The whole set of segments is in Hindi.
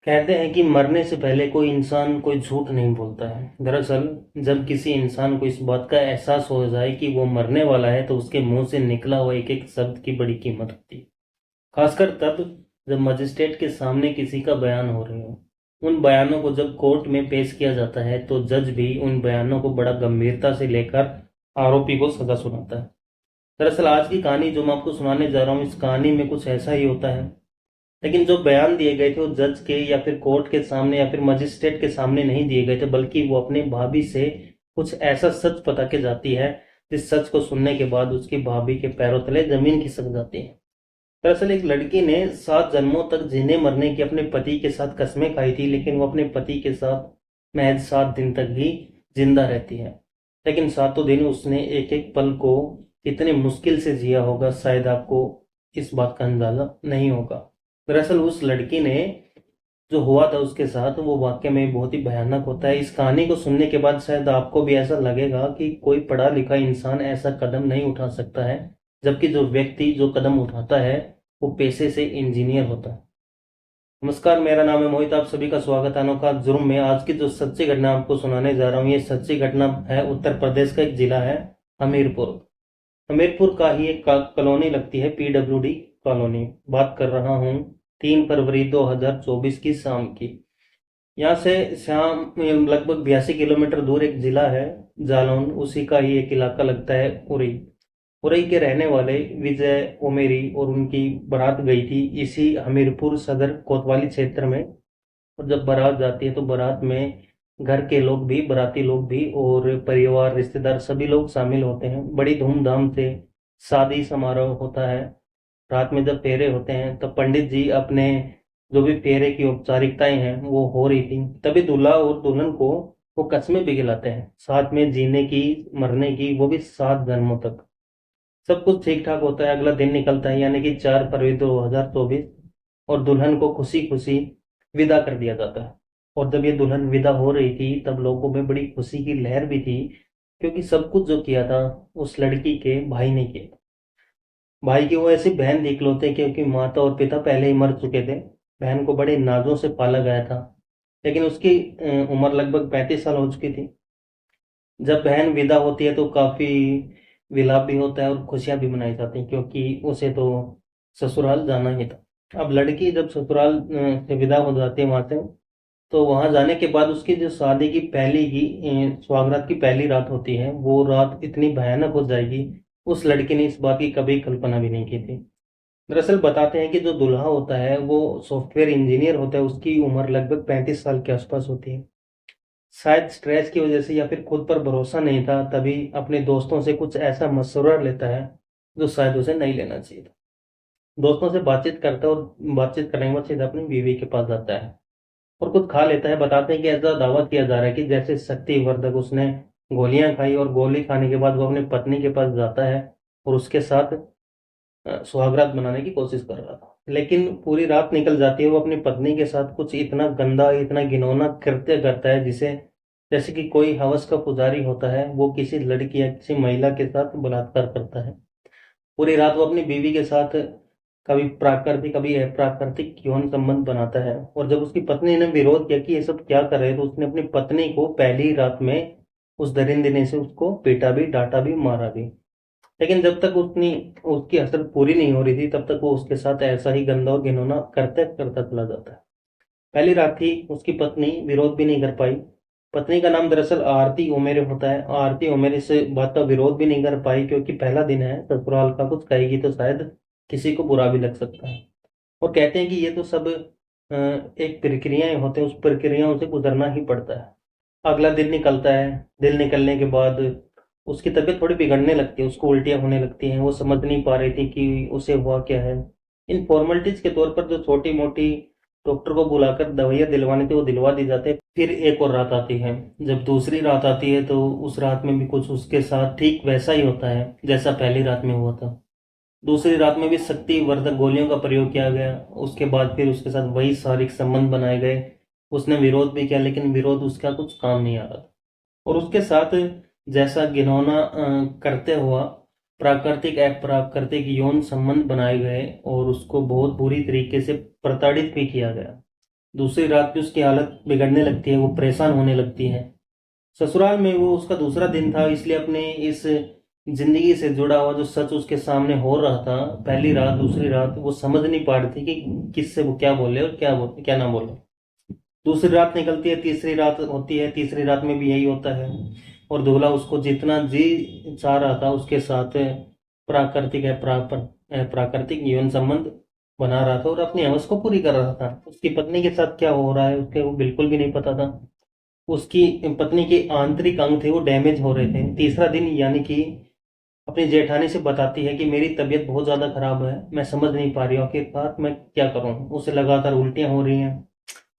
कहते हैं कि मरने से पहले कोई इंसान कोई झूठ नहीं बोलता है। दरअसल जब किसी इंसान को इस बात का एहसास हो जाए कि वो मरने वाला है तो उसके मुंह से निकला हुआ एक एक शब्द की बड़ी कीमत होती है। खासकर तब जब मजिस्ट्रेट के सामने किसी का बयान हो रहे हो। उन बयानों को जब कोर्ट में पेश किया जाता है तो जज भी उन बयानों को बड़ा गंभीरता से लेकर आरोपी को सजा सुनाता है। दरअसल आज की कहानी जो मैं आपको सुनाने जा रहा हूँ, इस कहानी में कुछ ऐसा ही होता है। लेकिन जो बयान दिए गए थे वो जज के या फिर कोर्ट के सामने या फिर मजिस्ट्रेट के सामने नहीं दिए गए थे, बल्कि वो अपनी भाभी से कुछ ऐसा सच बता के जाती है जिस सच को सुनने के बाद उसकी भाभी के पैरों तले जमीन खिसक जाती है। दरअसल एक लड़की ने 7 जन्मों तक जीने मरने की अपने पति के साथ कस्में खाई थी, लेकिन वो अपने पति के साथ महज 7 दिन तक ही जिंदा रहती है। लेकिन 7 दिन उसने एक एक पल को इतने मुश्किल से जिया होगा, शायद आपको इस बात का अंदाजा नहीं होगा। दरअसल उस लड़की ने जो हुआ था उसके साथ वो वाकई में बहुत ही भयानक होता है। इस कहानी को सुनने के बाद शायद आपको भी ऐसा लगेगा कि कोई पढ़ा लिखा इंसान ऐसा कदम नहीं उठा सकता है, जबकि जो व्यक्ति जो कदम उठाता है वो पेशे से इंजीनियर होता है। नमस्कार, मेरा नाम है मोहित। आप सभी का स्वागत है अनोखा जुर्म में। आज की जो सच्ची घटना आपको सुनाने जा रहा हूँ, ये सच्ची घटना है उत्तर प्रदेश का एक जिला है हमीरपुर। हमीरपुर का ही एक कॉलोनी लगती है, पीडब्ल्यूडी कॉलोनी। बात कर रहा हूँ 3 फरवरी 2024 की शाम की। यहाँ से शाम लगभग 82 किलोमीटर दूर एक जिला है जालौन, उसी का ही एक इलाका लगता है उरई। उरई के रहने वाले विजय ओमेरी और उनकी बारात गई थी इसी हमीरपुर सदर कोतवाली क्षेत्र में। और जब बारात जाती है तो बारात में घर के लोग भी, बाराती लोग भी और परिवार रिश्तेदार सभी लोग शामिल होते हैं। बड़ी धूमधाम से शादी समारोह होता है। रात में जब फेरे होते हैं तब पंडित जी अपने जो भी फेरे की औपचारिकताएं हैं वो हो रही थी, तभी दूल्हा और दुल्हन को वो कस्में भी खिलाते हैं, साथ में जीने की, मरने की, वो भी 7 जन्मों तक। सब कुछ ठीक ठाक होता है। अगला दिन निकलता है, यानी कि 4 फरवरी 2024, और दुल्हन को खुशी खुशी विदा कर दिया जाता है। और जब ये दुल्हन विदा हो रही थी तब लोगों में बड़ी खुशी की लहर भी थी, क्योंकि सब कुछ जो किया था उस लड़की के भाई ने किया। भाई की वो ऐसी बहन थी इकलौते, क्योंकि माता और पिता पहले ही मर चुके थे। बहन को बड़े नाजों से पाला गया था, लेकिन उसकी उम्र लगभग 35 साल हो चुकी थी। जब बहन विदा होती है तो काफी विलाप भी होता है और खुशियां भी मनाई जाती हैं, क्योंकि उसे तो ससुराल जाना ही था। अब लड़की जब ससुराल से विदा हो जाती है वहां से, तो वहां जाने के बाद उसकी जो शादी की पहली की सुहागरात की पहली रात होती है, वो रात इतनी भयानक हो जाएगी, उस लड़की ने इस बात की कभी कल्पना भी नहीं की थी। दरअसल बताते हैं कि जो दूल्हा होता है वो सॉफ्टवेयर इंजीनियर होता है, उसकी उम्र लगभग 35 साल के आसपास होती है। शायद स्ट्रेस की वजह से या फिर खुद पर भरोसा नहीं था, तभी अपने दोस्तों से कुछ ऐसा मशवरा लेता है जो शायद उसे नहीं लेना चाहिए था। दोस्तों से बातचीत करता है और बातचीत करने के बाद सीधा अपनी बीवी के पास जाता है और कुछ खा लेता है। बताते हैं कि ऐसा दावा किया जा रहा है कि जैसे शक्तिवर्धक उसने गोलियां खाई, और गोली खाने के बाद वो अपनी पत्नी के पास जाता है और उसके साथ सुहागरात बनाने की कोशिश कर रहा था। लेकिन पूरी रात निकल जाती है, वो अपनी पत्नी के साथ कुछ इतना गंदा, इतना घिनौना कृत्य करता है, जिसे जैसे कि कोई हवस का पुजारी होता है वो किसी लड़की या किसी महिला के साथ बलात्कार करता है। पूरी रात वो अपनी बीवी के साथ कभी प्राकृतिक कभी अप्राकृतिक यौन संबंध बनाता है। और जब उसकी पत्नी ने विरोध किया कि ये सब क्या कर रहे हैं, तो उसने अपनी पत्नी को पहली ही रात में उस दरिंदे ने से उसको पीटा भी, डांटा भी, मारा भी। लेकिन जब तक उसने उसकी हसरत पूरी नहीं हो रही थी तब तक वो उसके साथ ऐसा ही गंदा और घिनौना करते करता चला जाता है। पहली रात थी, उसकी पत्नी विरोध भी नहीं कर पाई। पत्नी का नाम दरअसल आरती ओमेरे होता है। आरती ओमेरे से बात का विरोध भी नहीं कर पाई, क्योंकि पहला दिन है, ससुराल का कुछ कहेगी तो शायद किसी को बुरा भी लग सकता है। और कहते हैं कि ये तो सब एक प्रक्रियाएं होते हैं, उस प्रक्रियाओं से गुजरना ही पड़ता है। अगला दिन निकलता है। दिन निकलने के बाद उसकी तबीयत थोड़ी बिगड़ने लगती है, उसको उल्टियां होने लगती हैं। वो समझ नहीं पा रही थी कि उसे हुआ क्या है। इन फॉर्मेलिटीज के तौर पर जो छोटी मोटी डॉक्टर को बुलाकर दवाइयाँ दिलवानी थी वो दिलवा दी जाती है। फिर एक और रात आती है। जब दूसरी रात आती है तो उस रात में भी कुछ उसके साथ ठीक वैसा ही होता है जैसा पहली रात में हुआ था। दूसरी रात में भी शक्तिवर्धक गोलियों का प्रयोग किया गया। उसके बाद फिर उसके साथ वही शारीरिक संबंध बनाए गए। उसने विरोध भी किया, लेकिन विरोध उसका कुछ काम नहीं आ रहा था। और उसके साथ जैसा घिनौना करते हुआ प्राकृतिक अप्राकृतिक यौन संबंध बनाए गए और उसको बहुत बुरी तरीके से प्रताड़ित भी किया गया। दूसरी रात भी उसकी हालत बिगड़ने लगती है, वो परेशान होने लगती है। ससुराल में वो उसका दूसरा दिन था, इसलिए अपने इस जिंदगी से जुड़ा हुआ जो सच उसके सामने हो रहा था, पहली रात दूसरी रात वो समझ नहीं पा रही थी कि किससे वो क्या बोले और क्या बोले क्या ना बोले। दूसरी रात निकलती है, तीसरी रात होती है, तीसरी रात में भी यही होता है। और दूल्हा उसको जितना जी चाह रहा था उसके साथ प्राकृतिक जीवन संबंध बना रहा था और अपनी हवस को पूरी कर रहा था। उसकी पत्नी के साथ क्या हो रहा है उसके वो बिल्कुल भी नहीं पता था। उसकी पत्नी के आंतरिक अंग थे वो डैमेज हो रहे थे। तीसरा दिन यानी कि अपनी जेठानी से बताती है कि मेरी तबीयत बहुत ज़्यादा खराब है, मैं समझ नहीं पा रही हूँ आखिरकार मैं क्या करूँ। उसे लगातार उल्टियाँ हो रही हैं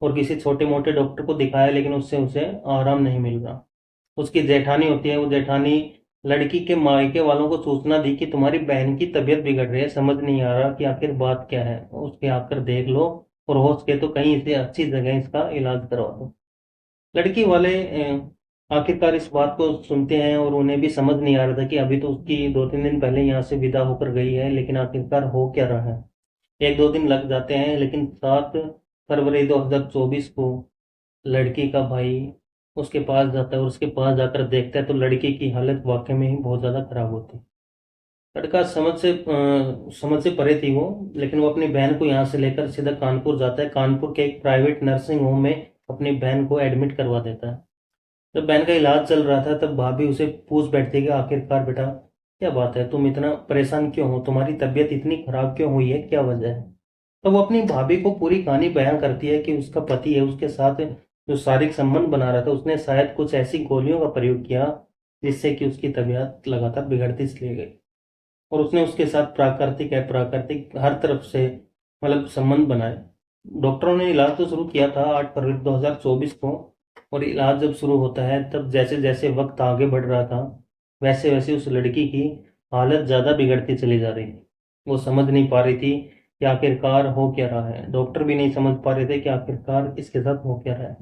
और किसी छोटे मोटे डॉक्टर को दिखाया लेकिन उससे उसे आराम नहीं मिल रहा। उसकी जेठानी होती है, वो जेठानी लड़की के मायके वालों को सूचना दी कि तुम्हारी बहन की तबीयत बिगड़ रही है, समझ नहीं आ रहा कि आखिर बात क्या है, उसके आकर देख लो और हो सके तो कहीं इसे अच्छी जगह इसका इलाज करवा दो। लड़की वाले आखिरकार इस बात को सुनते हैं और उन्हें भी समझ नहीं आ रहा था कि अभी तो उसकी 2-3 दिन पहले यहाँ से विदा होकर गई है, लेकिन आखिरकार हो क्या रहा है। 1-2 दिन लग जाते हैं, लेकिन 7 फरवरी 2024 को लड़की का भाई उसके पास जाता है और उसके पास जाकर देखता है तो लड़की की हालत वाकई में ही बहुत ज़्यादा खराब होती है। लड़का समझ से परे थी वो, लेकिन वो अपनी बहन को यहाँ से लेकर सीधा कानपुर जाता है। कानपुर के एक प्राइवेट नर्सिंग होम में अपनी बहन को एडमिट करवा देता है। जब बहन का इलाज चल रहा था तब भाभी उसे पूछ बैठती है कि आखिरकार बेटा क्या बात है, तुम इतना परेशान क्यों हो, तुम्हारी तबीयत इतनी खराब क्यों हुई है, क्या वजह है। तो वो अपनी भाभी को पूरी कहानी बयां करती है कि उसका पति है, उसके साथ जो शारीरिक संबंध बना रहा था उसने शायद कुछ ऐसी गोलियों का प्रयोग किया जिससे कि उसकी तबीयत लगातार बिगड़ती चली गई। और उसने उसके साथ प्राकृतिक अप्राकृतिक हर तरफ से मतलब संबंध बनाए। डॉक्टरों ने इलाज तो शुरू किया था 8 फरवरी 2024 को। और इलाज जब शुरू होता है तब जैसे जैसे वक्त आगे बढ़ रहा था वैसे वैसे उस लड़की की हालत ज़्यादा बिगड़ती चली जा रही थी। वो समझ नहीं पा रही थी कि आखिरकार हो क्या रहा है, डॉक्टर भी नहीं समझ पा रहे थे कि आखिरकार इसके साथ हो क्या रहा है।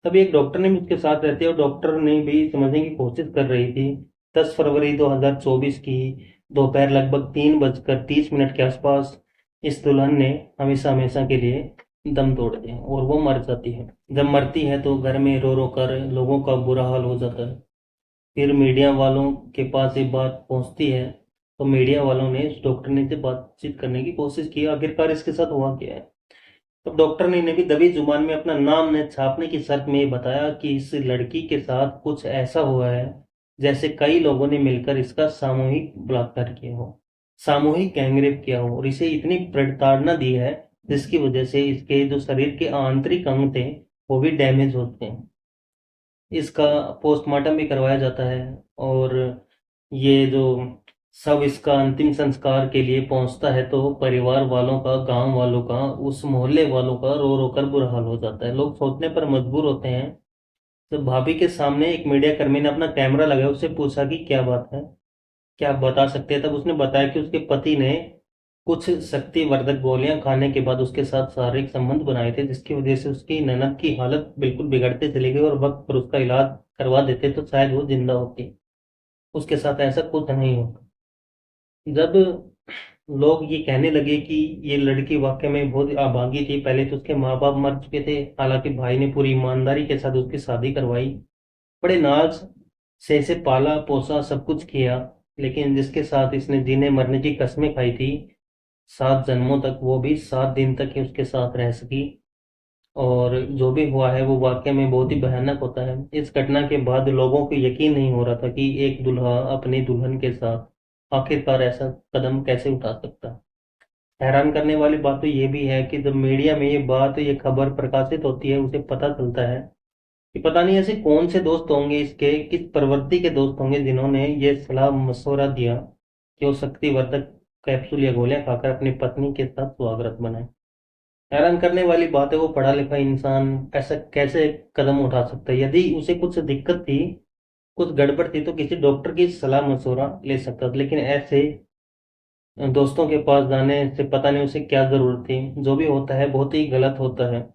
तभी एक डॉक्टर ने भी उसके साथ रहते और डॉक्टर ने भी समझने की कोशिश कर रही थी। 10 फरवरी 2024 की दोपहर लगभग 3:30 के आसपास इस दुल्हन ने हमेशा हमेशा के लिए दम तोड़ दिया और वो मर जाती है। जब मरती है तो घर में रो रो कर लोगों का बुरा हाल हो जाता है। फिर मीडिया वालों के पास ये बात पहुंचती है तो मीडिया वालों ने इस डॉक्टर से बातचीत करने की कोशिश की, आखिरकार इसके साथ हुआ क्या है। तब डॉक्टर ने भी दबी जुबान में अपना नाम न छापने की शर्त में ये बताया कि इस लड़की के साथ कुछ ऐसा हुआ है जैसे कई लोगों ने मिलकर इसका सामूहिक बलात्कार किया हो, सामूहिक गैंगरेप किया हो और इसे इतनी प्रताड़ना दी है जिसकी वजह से इसके जो शरीर के आंतरिक अंग थे वो भी डैमेज होते हैं। इसका पोस्टमार्टम भी करवाया जाता है और ये जो सब इसका अंतिम संस्कार के लिए पहुंचता है तो परिवार वालों का, गांव वालों का, उस मोहल्ले वालों का रो रो कर बुरा हाल हो जाता है। लोग सोचने पर मजबूर होते हैं। जब भाभी के सामने एक मीडिया कर्मी ने अपना कैमरा लगाया, उससे पूछा कि क्या बात है, क्या आप बता सकते हैं। तब उसने बताया कि उसके पति ने कुछ शक्तिवर्धक गोलियां खाने के बाद उसके साथ शारीरिक संबंध बनाए थे जिसकी वजह से उसकी ननद की हालत बिल्कुल बिगड़ते चली गई और वक्त पर उसका इलाज करवा देते तो शायद वो जिंदा होती। उसके साथ ऐसा कुछ नहीं होता। जब लोग ये कहने लगे कि ये लड़की वाकई में बहुत अभागी थी, पहले तो उसके माँ बाप मर चुके थे, हालांकि भाई ने पूरी ईमानदारी के साथ उसकी शादी करवाई, बड़े नाज से इसे पाला पोसा सब कुछ किया, लेकिन जिसके साथ इसने जीने मरने की कस्में खाई थी 7 जन्मों तक, वो भी 7 दिन तक ही उसके साथ रह सकी। और जो भी हुआ है वो वाकई में बहुत ही भयानक होता है। इस घटना के बाद लोगों को यकीन नहीं हो रहा था कि एक दूल्हा अपनी दुल्हन के साथ आखिरकार ऐसा कदम कैसे उठा सकता है। हैरान करने वाली बात तो ये भी है कि जब मीडिया में ये खबर प्रकाशित होती है उसे पता चलता है कि पता नहीं ऐसे कौन से दोस्त होंगे, इसके किस प्रवृत्ति के दोस्त होंगे जिन्होंने ये सलाह मशवरा दिया कि वो शक्तिवर्धक कैप्सूल या गोलियां खाकर अपनी पत्नी के साथ सुहागरात बनाए। हैरान करने वाली बात है वो पढ़ा लिखा इंसान ऐसा कैसे कदम उठा सकता है। यदि उसे कुछ दिक्कत थी, कुछ गड़बड़ थी तो किसी डॉक्टर की सलाह मशवरा ले सकता था, लेकिन ऐसे दोस्तों के पास जाने से पता नहीं उसे क्या जरूरत थी। जो भी होता है बहुत ही गलत होता है।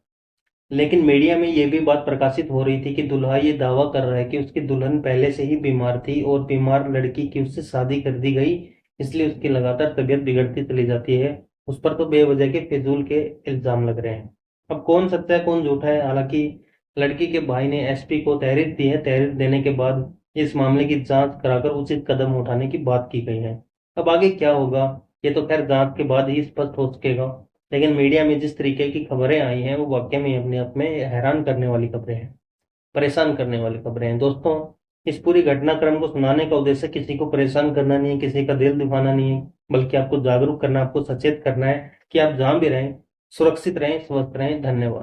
लेकिन मीडिया में ये भी बात प्रकाशित हो रही थी कि दूल्हा ये दावा कर रहा है कि उसकी दुल्हन पहले से ही बीमार थी और बीमार लड़की की उससे शादी कर दी गई, इसलिए उसकी लगातार तबीयत बिगड़ती चली जाती है। उस पर तो बेवजह के फिजूल के इल्जाम लग रहे हैं। अब कौन सत्य है कौन झूठा है, हालांकि लड़की के भाई ने एसपी को तहरीर दी है। तहरीर देने के बाद इस मामले की जांच कराकर उचित कदम उठाने की बात की गई है। अब आगे क्या होगा ये तो खैर जांच के बाद ही स्पष्ट हो सकेगा। लेकिन मीडिया में जिस तरीके की खबरें आई हैं वो वाकई में अपने आप में हैरान करने वाली खबरें हैं, परेशान करने वाली खबरें हैं। दोस्तों, इस पूरी घटनाक्रम को सुनाने का उद्देश्य किसी को परेशान करना नहीं है, किसी का दिल दुखाना नहीं है, बल्कि आपको जागरूक करना, आपको सचेत करना है कि आप जहां भी रहें सुरक्षित रहें, स्वस्थ रहें। धन्यवाद।